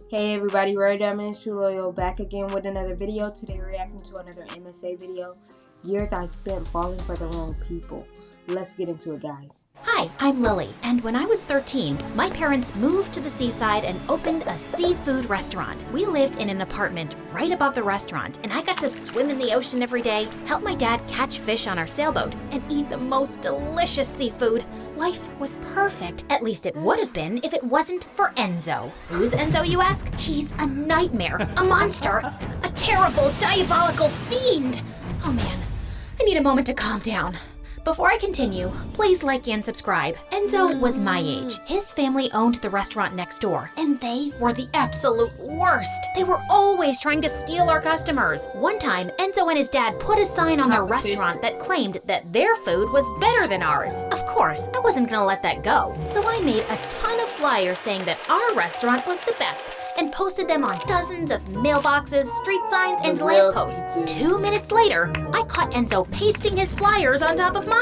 Hey everybody, Ray Diamond Shuloyo back again with another video. Today we're reacting to another MSA video. Years I spent falling for the wrong people. Let's get into it, guys. Hi, I'm Lily, and when I was 13, my parents moved to the seaside and opened a seafood restaurant. We lived in an apartment right above the restaurant, and I got to swim in the ocean every day, help my dad catch fish on our sailboat, and eat the most delicious seafood. Life was perfect. At least it would have been if it wasn't for Enzo. Who's Enzo, you ask? He's a nightmare, a monster, a terrible, diabolical fiend. Oh man, I need a moment to calm down. Before I continue, please like and subscribe. Enzo was my age. His family owned the restaurant next door, and they were the absolute worst. They were always trying to steal our customers. One time, Enzo and his dad put a sign on their restaurant that claimed that their food was better than ours. Of course, I wasn't gonna let that go. So I made a ton of flyers saying that our restaurant was the best, and posted them on dozens of mailboxes, street signs, and lampposts. 2 minutes later, I caught Enzo pasting his flyers on top of mine.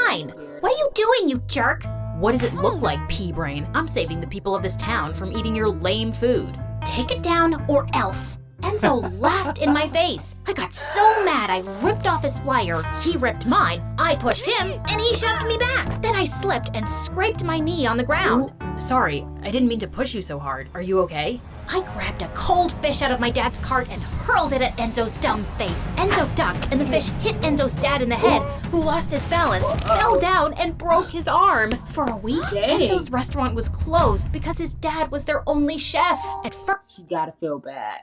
What are you doing, you jerk? What does it look like, pea-brain? I'm saving the people of this town from eating your lame food. Take it down or else. Enzo laughed in my face. I got so mad I ripped off his flyer, he ripped mine, I pushed him, and he shoved me back. Then I slipped and scraped my knee on the ground. Sorry, I didn't mean to push you so hard. Are you okay? I grabbed a cold fish out of my dad's cart and hurled it at Enzo's dumb face. Enzo ducked, and the fish hit Enzo's dad in the head, who lost his balance, fell down, and broke his arm. For a week, Enzo's restaurant was closed because his dad was their only chef. At first, She gotta feel bad.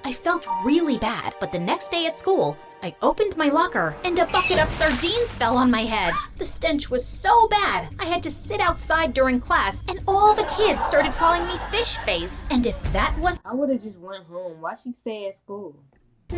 I felt really bad, but the next day at school, I opened my locker and a bucket of sardines fell on my head. The stench was so bad, I had to sit outside during class, and all the kids started calling me fish face. And if that wasn't I would've just went home. Why she stay at school?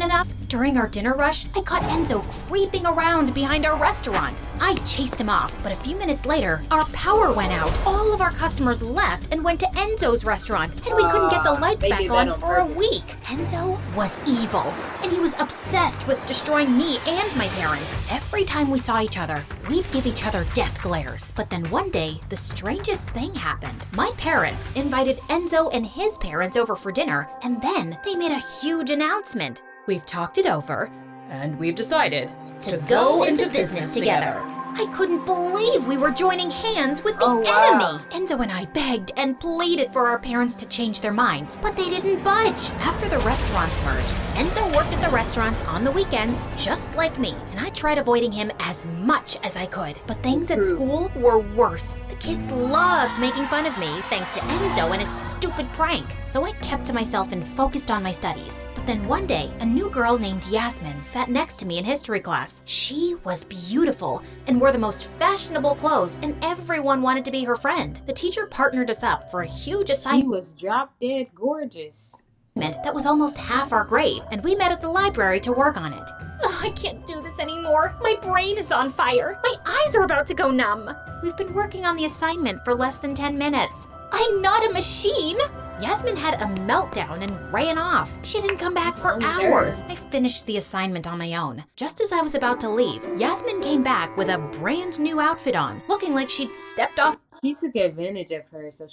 enough, during our dinner rush, I caught Enzo creeping around behind our restaurant. I chased him off, but a few minutes later, our power went out. All of our customers left and went to Enzo's restaurant, and we couldn't get the lights back on for a week. Enzo was evil, and he was obsessed with destroying me and my parents. Every time we saw each other, we'd give each other death glares. But then one day, the strangest thing happened. My parents invited Enzo and his parents over for dinner, and then they made a huge announcement. We've talked it over, and we've decided to go into business together. I couldn't believe we were joining hands with the enemy. Enzo and I begged and pleaded for our parents to change their minds, but they didn't budge. After the restaurants merged, Enzo worked at the restaurants on the weekends, just like me, and I tried avoiding him as much as I could. But things at school were worse. The kids loved making fun of me thanks to Enzo and his stupid prank. So I kept to myself and focused on my studies. Then one day, a new girl named Yasmin sat next to me in history class. She was beautiful and wore the most fashionable clothes, and everyone wanted to be her friend. The teacher partnered us up for a huge She assignment was drop dead gorgeous. that was almost half our grade, and we met at the library to work on it. Ugh, I can't do this anymore. My brain is on fire. My eyes are about to go numb. We've been working on the assignment for less than 10 minutes. I'm not a machine. Yasmin had a meltdown and ran off. She didn't come back for hours. I finished the assignment on my own. Just as I was about to leave, Yasmin came back with a brand new outfit on, looking like she'd stepped off She took advantage of her so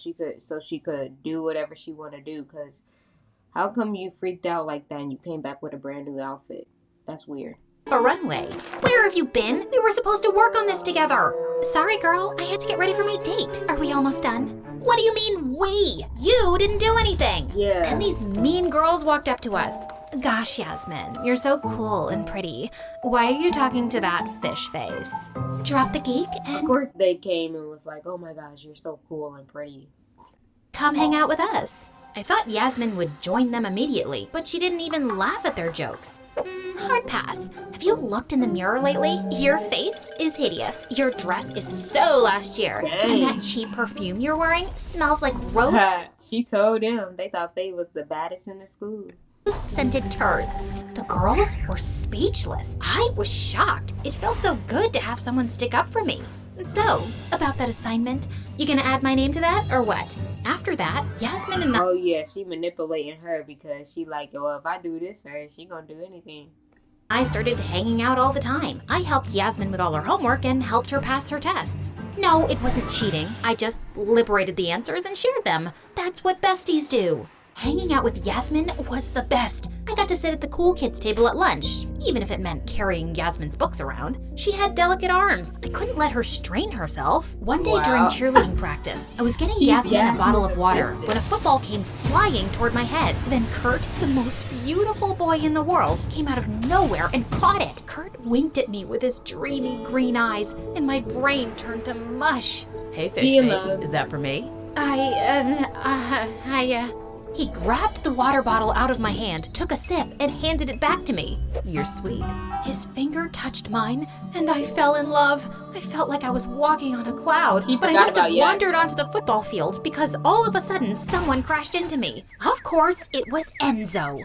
she could do whatever she wanna do. Cause how come you freaked out like that and you came back with a brand new outfit? That's weird. a runway. Where have you been? We were supposed to work on this together. Sorry, girl. I had to get ready for my date. Are we almost done? What do you mean, we? You didn't do anything. Yeah. And these mean girls walked up to us. Gosh, Yasmin, you're so cool and pretty. Why are you talking to that fish face? Drop the geek Of and course they came and was like, oh my gosh, you're so cool and pretty. come hang out with us. I thought Yasmin would join them immediately, but she didn't even laugh at their jokes. Hard pass. Have you looked in the mirror lately? Your face is hideous. Your dress is so last year. Dang. And that cheap perfume you're wearing smells like rose She told them. They thought they was the baddest in the school. scented turds. The girls were speechless. I was shocked. It felt so good to have someone stick up for me. So, about that assignment, you gonna add my name to that or what? After that, Yasmin and I Oh yeah, she manipulating her because she like, well, if I do this for her, she gonna do anything. started hanging out all the time. I helped Yasmin with all her homework and helped her pass her tests. No, it wasn't cheating. I just liberated the answers and shared them. That's what besties do. Hanging out with Yasmin was the best. I got to sit at the cool kids table at lunch, even if it meant carrying Yasmin's books around. She had delicate arms. I couldn't let her strain herself. One day during cheerleading practice, I was getting Yasmin a bottle of water when a football came flying toward my head. Then Kurt, the most beautiful boy in the world, came out of nowhere and caught it. Kurt winked at me with his dreamy green eyes, and my brain turned to mush. Hey, fish face, is that for me? He grabbed the water bottle out of my hand, took a sip, and handed it back to me. You're sweet. His finger touched mine, and I fell in love. I felt like I was walking on a cloud, but I must have wandered onto the football field because all of a sudden someone crashed into me. Of course, it was Enzo.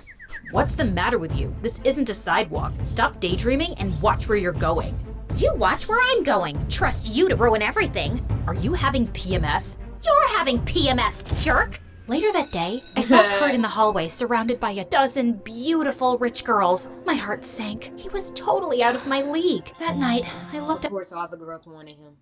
What's the matter with you? This isn't a sidewalk. Stop daydreaming and watch where you're going. You watch where I'm going. Trust you to ruin everything. Are you having PMS? You're having PMS, jerk! Later that day, I saw Kurt in the hallway surrounded by a dozen beautiful rich girls. My heart sank. He was totally out of my league. That night, I looked Of course, all the girls wanted him.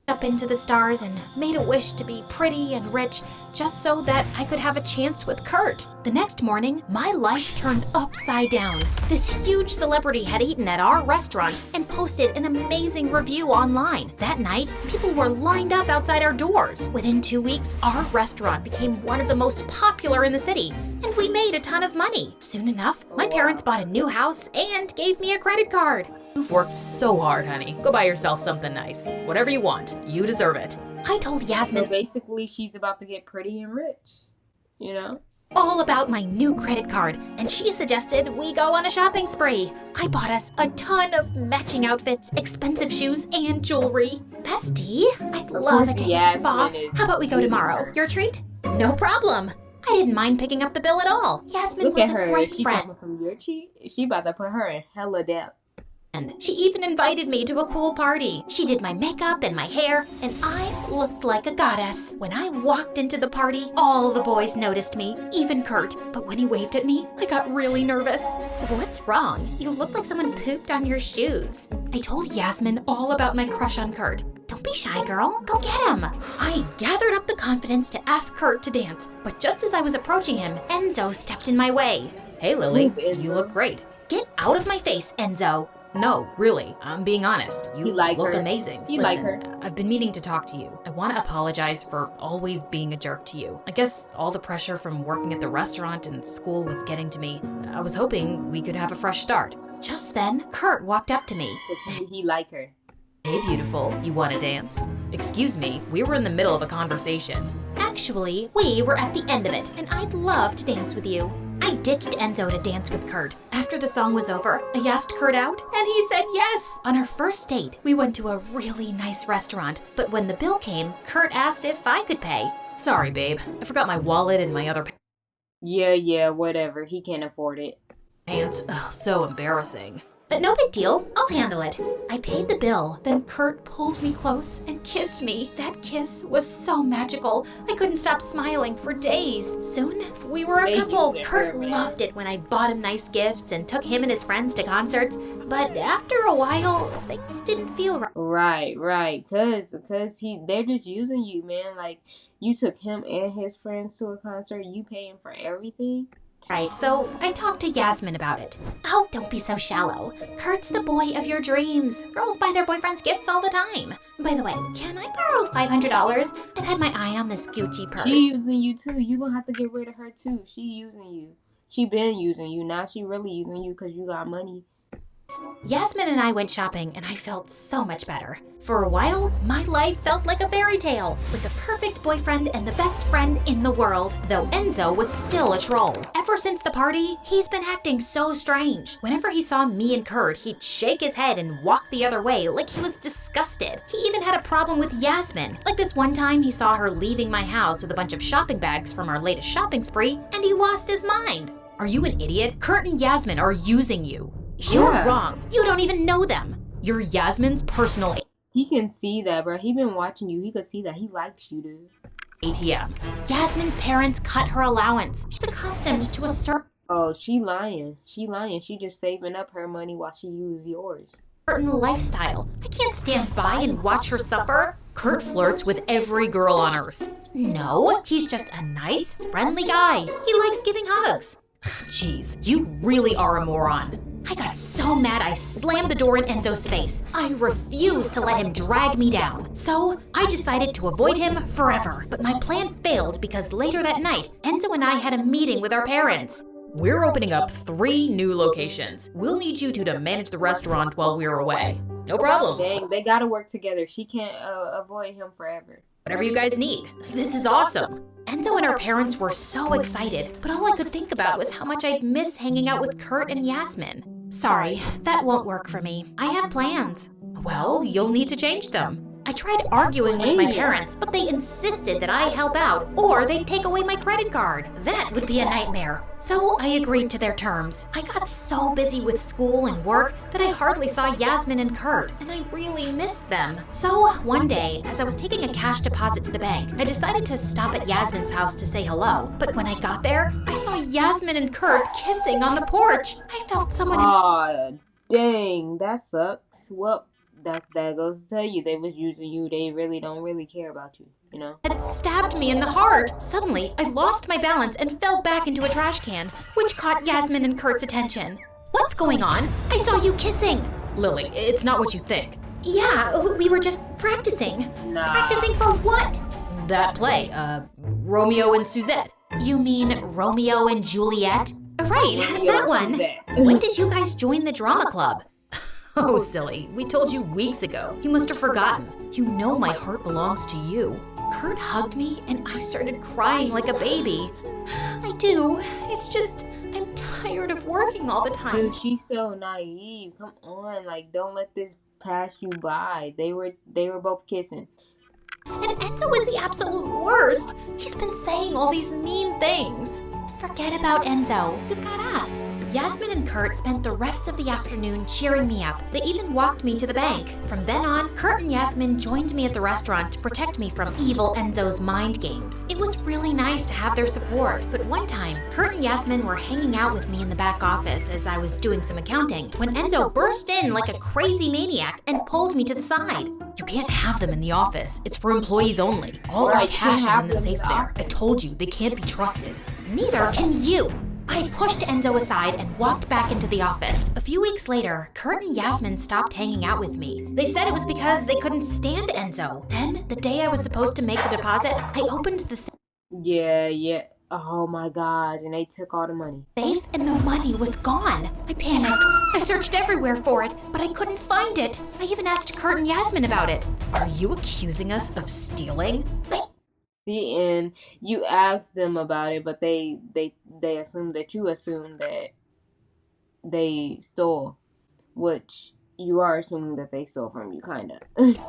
up into the stars and made a wish to be pretty and rich just so that I could have a chance with Kurt. The next morning, my life turned upside down. This huge celebrity had eaten at our restaurant and posted an amazing review online. That night, people were lined up outside our doors. Within 2 weeks, our restaurant became one of the most popular in the city, and we made a ton of money. Soon enough, my parents bought a new house and gave me a credit card. You've worked so hard, honey. Go buy yourself something nice. Whatever you want. You deserve it. I told Yasmin So basically, she's about to get pretty and rich, you know? all about my new credit card, and she suggested we go on a shopping spree. I bought us a ton of matching outfits, expensive shoes, and jewelry. Bestie, I'd love a day at the spa. How about we go tomorrow? Your treat? No problem. I didn't mind picking up the bill at all. Yasmin was a great She friend. talking some your cheat. She about to put her in hella debt. She even invited me to a cool party. She did my makeup and my hair, and I looked like a goddess. When I walked into the party, all the boys noticed me, even Kurt. But when he waved at me, I got really nervous. What's wrong? You look like someone pooped on your shoes. I told Yasmin all about my crush on Kurt. Don't be shy, girl. Go get him. I gathered up the confidence to ask Kurt to dance, but just as I was approaching him, Enzo stepped in my way. Hey, Lily, you look great. Get out of my face, Enzo. No, really, I'm being honest. You look amazing. You like her. I've been meaning to talk to you. I want to apologize for always being a jerk to you. I guess all the pressure from working at the restaurant and school was getting to me. I was hoping we could have a fresh start. Just then, Kurt walked up to me. Because he like her. Hey, beautiful, you want to dance? Excuse me, we were in the middle of a conversation. Actually, we were at the end of it, and I'd love to dance with you. I ditched Enzo to dance with Kurt. After the song was over, I asked Kurt out, and he said yes. On our first date, we went to a really nice restaurant, but when the bill came, Kurt asked if I could pay. Sorry, babe. I forgot my wallet and my other Yeah, whatever. He can't afford it. pants. Oh, so embarrassing. But no big deal, I'll handle it. I paid the bill, then Kurt pulled me close and kissed me. That kiss was so magical, I couldn't stop smiling for days. Soon, we were a couple. Kurt loved it when I bought him nice gifts and took him and his friends to concerts. But after a while, things didn't feel right. Right. Cause they're just using you, man. Like, you took him and his friends to a concert, you paying for everything. Right, so I talked to Yasmin about it. Oh, don't be so shallow. Kurt's the boy of your dreams. Girls buy their boyfriends gifts all the time. By the way, can I borrow $500? I've had my eye on this Gucci purse. She using you too. You gonna have to get rid of her too. She using you. She been using you. Now she really using you because you got money. Yasmin and I went shopping, and I felt so much better. For a while, my life felt like a fairy tale, with the perfect boyfriend and the best friend in the world, though Enzo was still a troll. Ever since the party, he's been acting so strange. Whenever he saw me and Kurt, he'd shake his head and walk the other way like he was disgusted. He even had a problem with Yasmin. Like this one time he saw her leaving my house with a bunch of shopping bags from our latest shopping spree, and he lost his mind. Are you an idiot? Kurt and Yasmin are using you. You're wrong. You don't even know them. You're Yasmin's personal He can see that, bro. He been watching you. He could see that. He likes you, dude. ATM. Yasmin's parents cut her allowance. She's accustomed to a certain... Oh, she lying. She lying. She just saving up her money while she use yours. certain lifestyle. I can't stand by and watch her suffer. Kurt flirts with every girl on earth. No, he's just a nice, friendly guy. He likes giving hugs. Jeez, you really are a moron. I got so mad I slammed the door in Enzo's face. I refused to let him drag me down. So I decided to avoid him forever. But my plan failed because later that night, Enzo and I had a meeting with our parents. We're opening up 3 new locations. We'll need you two to manage the restaurant while we're away. No problem. Dang, they gotta work together. She can't avoid him forever. Whatever you guys need. This is awesome. Enzo and our parents were so excited, but all I could think about was how much I'd miss hanging out with Kurt and Yasmin. Sorry, that won't work for me. I have plans. Well, you'll need to change them. I tried arguing with my parents, but they insisted that I help out or they'd take away my credit card. That would be a nightmare. So I agreed to their terms. I got so busy with school and work that I hardly saw Yasmin and Kurt, and I really missed them. So one day, as I was taking a cash deposit to the bank, I decided to stop at Yasmin's house to say hello. But when I got there, I saw Yasmin and Kurt kissing on the porch. I felt someone... Aw, dang, that sucks. Well, that goes to tell you they was using you. They really don't care about you, you know? It stabbed me in the heart. Suddenly, I lost my balance and fell back into a trash can, which caught Yasmin and Kurt's attention. What's going on? I saw you kissing. Lily, it's not what you think. Yeah, we were just practicing. Nah. Practicing for what? That play, Romeo and Suzette. You mean Romeo and Juliet? Right, that one. When did you guys join the drama club? Oh, silly. We told you weeks ago. You must have forgotten. You know my heart belongs to you. Kurt hugged me and I started crying like a baby. I do. It's just, I'm tired of working all the time. Dude, she's so naive. Come on, like, don't let this pass you by. They were both kissing. And Enzo is the absolute worst. He's been saying all these mean things. Forget about Enzo. We've got us. Yasmin and Kurt spent the rest of the afternoon cheering me up. They even walked me to the bank. From then on, Kurt and Yasmin joined me at the restaurant to protect me from evil Enzo's mind games. It was really nice to have their support. But one time, Kurt and Yasmin were hanging out with me in the back office as I was doing some accounting when Enzo burst in like a crazy maniac and pulled me to the side. You can't have them in the office. It's for employees only. All our cash is in the safe there. I told you, they can't be trusted. Neither can you. I pushed Enzo aside and walked back into the office. A few weeks later, Kurt and Yasmin stopped hanging out with me. They said it was because they couldn't stand Enzo. Then, the day I was supposed to make the deposit, I opened the Yeah. Oh my God, and they took all the money. safe and the money was gone. I panicked. I searched everywhere for it, but I couldn't find it. I even asked Kurt and Yasmin about it. Are you accusing us of stealing? See, and you asked them about it, but they assumed that you assumed that they stole, which you are assuming that they stole from you, kinda.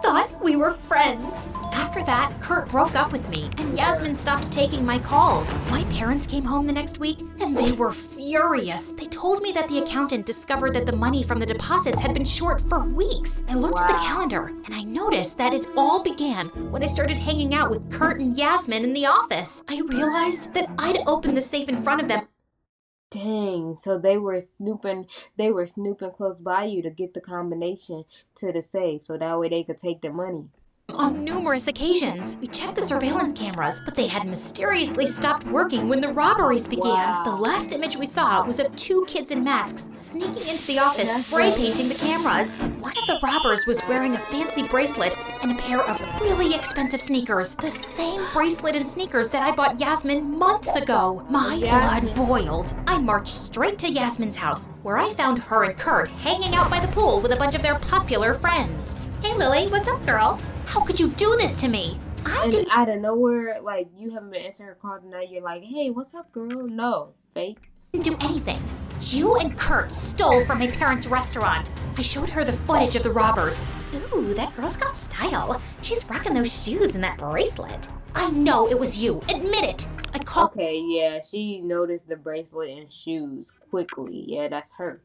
Thought we were friends. After that, Kurt broke up with me, and Yasmin stopped taking my calls. My parents came home the next week, and they were furious. They told me that the accountant discovered that the money from the deposits had been short for weeks. I looked at the calendar, and I noticed that it all began when I started hanging out with Kurt and Yasmin in the office. I realized that I'd opened the safe in front of them. Dang, so they were snooping close by you to get the combination to the safe, so that way they could take the money. On numerous occasions, we checked the surveillance cameras, but they had mysteriously stopped working when the robberies began. Wow. The last image we saw was of 2 kids in masks sneaking into the office, spray painting the cameras. One of the robbers was wearing a fancy bracelet and a pair of really expensive sneakers. The same bracelet and sneakers that I bought Yasmin months ago. My blood boiled. I marched straight to Yasmin's house, where I found her and Kurt hanging out by the pool with a bunch of their popular friends. Hey Lily, what's up, girl? How could you do this to me? And out of nowhere, like, you haven't been answering her calls, and now you're like, hey, what's up, girl? No, fake. Didn't do anything. You and Kurt stole from my parents' restaurant. I showed her the footage of the robbers. Ooh, that girl's got style. She's rocking those shoes and that bracelet. I know it was you. Admit it. I called. Okay, yeah, she noticed the bracelet and shoes quickly. Yeah, that's her.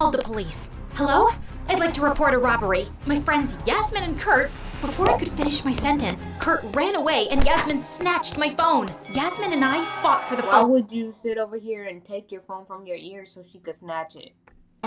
Called the police. Hello? I'd like to report a robbery. My friends Yasmin and Kurt. Before I could finish my sentence, Kurt ran away and Yasmin snatched my phone. Yasmin and I fought for the Why phone. would you sit over here and take your phone from your ear so she could snatch it?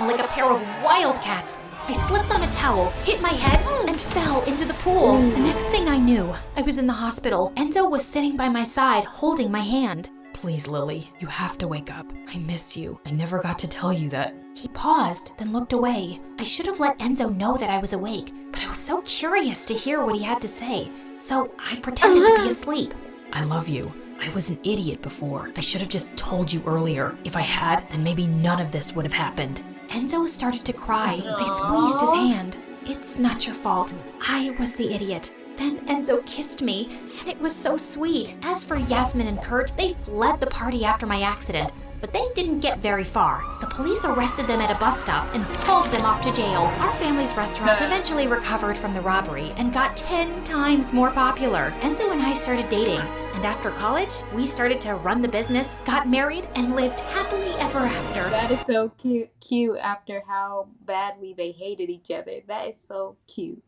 like a pair of wildcats. I slipped on a towel, hit my head, and fell into the pool. The next thing I knew, I was in the hospital. Enzo was sitting by my side, holding my hand. Please, Lily, you have to wake up. I miss you. I never got to tell you that. He paused, then looked away. I should have let Enzo know that I was awake, but I was so curious to hear what he had to say, so I pretended to be asleep. I love you. I was an idiot before. I should have just told you earlier. If I had, then maybe none of this would have happened. Enzo started to cry. I squeezed his hand. It's not your fault. I was the idiot. Then Enzo kissed me, and it was so sweet. As for Yasmin and Kurt, they fled the party after my accident, but they didn't get very far. The police arrested them at a bus stop and hauled them off to jail. Our family's restaurant eventually recovered from the robbery and got 10 times more popular. Enzo and I started dating, and after college, we started to run the business, got married, and lived happily ever after. That is so cute after how badly they hated each other. That is so cute.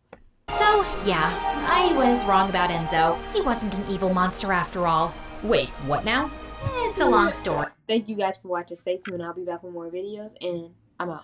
So, yeah, I was wrong about Enzo. He wasn't an evil monster after all. Wait, what now? It's a long story. Thank you guys for watching. Stay tuned. I'll be back with more videos, and I'm out.